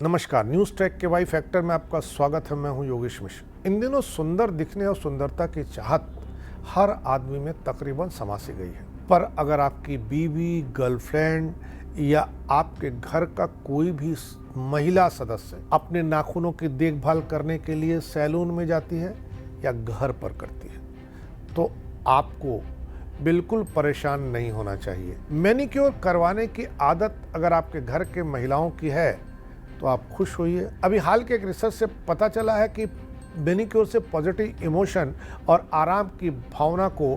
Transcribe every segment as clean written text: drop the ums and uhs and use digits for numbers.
नमस्कार, news track के Y factor में आपका स्वागत है। मैं हूं योगेश मिश्र। इन दिनों सुंदर दिखने और सुंदरता की चाहत हर आदमी में तकरीबन समा सी गई है। पर अगर आपकी बीवी, गर्लफ्रेंड या आपके घर का कोई भी महिला सदस्य अपने नाखूनों की देखभाल करने के लिए सैलून में जाती है या घर पर करती है, तो आपको बिल्कुल परेशान नहीं होना चाहिए। मैनिक्योर करवाने की आदत अगर आपके घर के महिलाओं की है तो आप खुश होइए। अभी हाल के एक रिसर्च से पता चला है कि मैनिक्योर से पॉजिटिव इमोशन और आराम की भावना को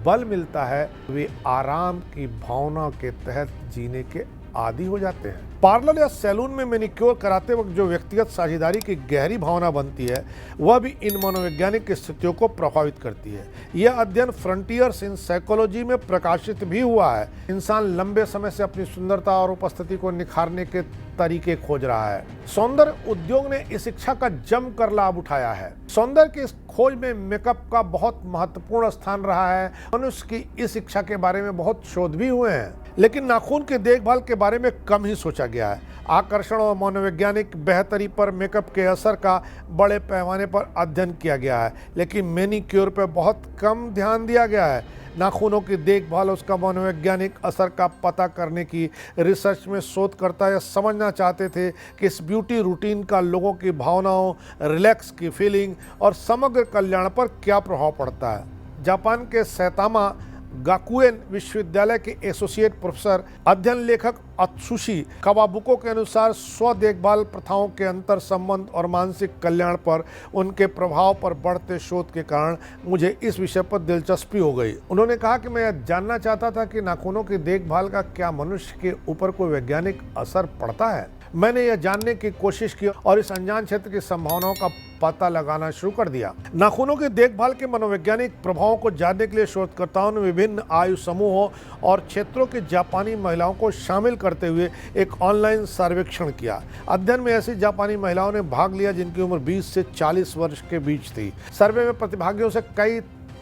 बल मिलता है। वे आराम की भावना के तहत जीने के आदी हो जाते हैं। पार्लर या सैलून में मैनिक्योर कराते वक्त जो व्यक्तिगत साझेदारी की गहरी भावना बनती है, वह भी इन मनोवैज्ञानिक स्थितियों को प्रभावित करती है। यह अध्ययन फ्रंटियर्स इन साइकोलॉजी में प्रकाशित भी हुआ है। इंसान लंबे समय से अपनी सुंदरता और उपस्थिति को निखारने के तरीके खोज रहा है। सौंदर्य उद्योग ने इस इच्छा का जमकर लाभ उठाया है। सौंदर्य की इस खोज में मेकअप का बहुत महत्वपूर्ण स्थान रहा है। मनुष्य की इस इच्छा के बारे में बहुत शोध भी हुए हैं, लेकिन नाखून की देखभाल के बारे में कम ही सोचा गया है। आकर्षण और मनोवैज्ञानिक बेहतरी पर मेकअप के असर का बड़े पैमाने पर अध्ययन किया गया है, लेकिन मैनिक्योर पर बहुत कम ध्यान दिया गया है। नाखूनों की देखभाल और उसका मनोवैज्ञानिक असर का पता करने की रिसर्च में शोधकर्ता यह समझना चाहते थे कि इस ब्यूटी रूटीन का लोगों की भावनाओं, रिलैक्स की फीलिंग और समग्र कल्याण पर क्या प्रभाव पड़ता है। जापान के सैतामा गाकुएन विश्वविद्यालय के एसोसिएट प्रोफेसर अध्ययन लेखक अत्सुशी कावाबुको के अनुसार स्व देखभाल प्रथाओं के अंतर संबंध और मानसिक कल्याण पर उनके प्रभाव पर बढ़ते शोध के कारण मुझे इस विषय पर दिलचस्पी हो गई। उन्होंने कहा कि मैं यह जानना चाहता था कि नाखूनों की देखभाल का क्या मनुष्य के ऊपर कोई वैज्ञानिक असर पड़ता है। मैंने यह जानने की कोशिश की और इस अनजान क्षेत्र की संभावनाओं का पता लगाना शुरू कर दिया। नाखूनों की देखभाल के मनोवैज्ञानिक प्रभावों को जानने के लिए शोधकर्ताओं ने विभिन्न आयु समूहों और क्षेत्रों की जापानी महिलाओं को शामिल करते हुए एक ऑनलाइन सर्वेक्षण किया। अध्ययन में ऐसी जापानी महिलाओं ने भाग लिया जिनकी उम्र 20 से 40 वर्ष के बीच थी। सर्वे में प्रतिभागियों से कई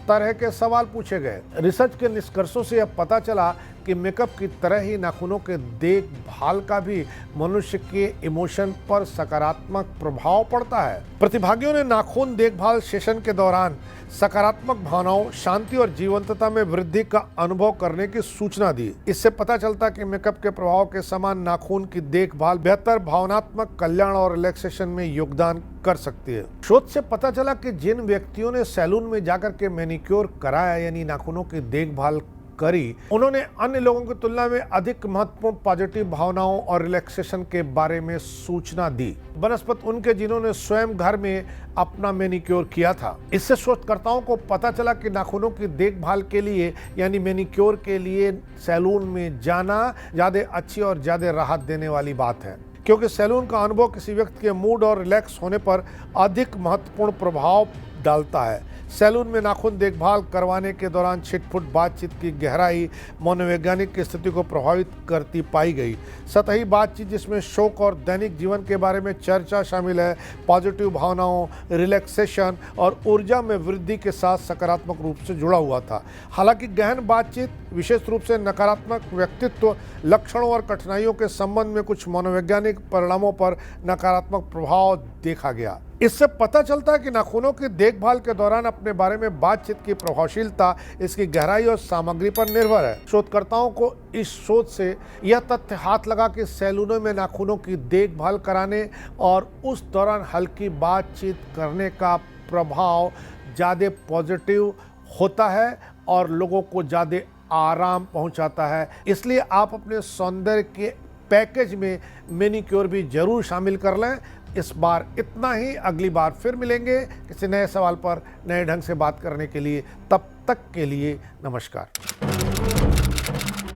तरह के सवाल पूछे गए। रिसर्च के निष्कर्षों से यह पता चला कि मेकअप की तरह ही नाखूनों के देखभाल का भी मनुष्य के इमोशन पर सकारात्मक प्रभाव पड़ता है। प्रतिभागियों ने नाखून देखभाल सेशन के दौरान सकारात्मक भावनाओं, शांति और जीवंतता में वृद्धि का अनुभव करने की सूचना दी। इससे पता चलता कि मेकअप के प्रभाव के समान नाखून की देखभाल बेहतर भावनात्मक कल्याण और रिलैक्सेशन में योगदान कर सकती है। शोध से पता चला कि जिन व्यक्तियों ने सैलून में जाकर के मैनिक्योर कराया यानी नाखूनों की देखभाल करी, उन्होंने अन्य लोगों की तुलना में अधिक महत्वपूर्ण पॉजिटिव भावनाओं और रिलैक्सेशन के बारे में सूचना दी बनस्पत उनके जिन्होंने स्वयं घर में अपना मैनिक्योर किया था। इससे शोधकर्ताओं को पता चला कि नाखूनों की देखभाल के लिए यानी मैनिक्योर के लिए सैलून में जाना ज्यादा अच्छी और ज्यादा राहत देने वाली बात है, क्योंकि सैलून का अनुभव किसी व्यक्ति के मूड और रिलैक्स होने पर अधिक महत्वपूर्ण प्रभाव डालता है। सैलून में नाखून देखभाल करवाने के दौरान छिटपुट बातचीत की गहराई मनोवैज्ञानिक की स्थिति को प्रभावित करती पाई गई। सतही बातचीत जिसमें शौक और दैनिक जीवन के बारे में चर्चा शामिल है, पॉजिटिव भावनाओं, रिलैक्सेशन और ऊर्जा में वृद्धि के साथ सकारात्मक रूप से जुड़ा हुआ था। हालांकि गहन बातचीत विशेष रूप से नकारात्मक व्यक्तित्व लक्षणों और कठिनाइयों के संबंध में कुछ मनोवैज्ञानिक परिणामों पर नकारात्मक प्रभाव देखा गया। इससे पता चलता है कि नाखूनों की देखभाल के दौरान अपने बारे में बातचीत की प्रभावशीलता इसकी गहराई और सामग्री पर निर्भर है। शोधकर्ताओं को इस शोध से यह तथ्य हाथ लगा कि सैलूनों में नाखूनों की देखभाल कराने और उस दौरान हल्की बातचीत करने का प्रभाव ज़्यादा पॉजिटिव होता है और लोगों को ज़्यादा आराम पहुंचाता है। इसलिए आप अपने सौंदर्य के पैकेज में मैनिक्योर भी जरूर शामिल कर लें। इस बार इतना ही, अगली बार फिर मिलेंगे किसी नए सवाल पर नए ढंग से बात करने के लिए। तब तक के लिए नमस्कार।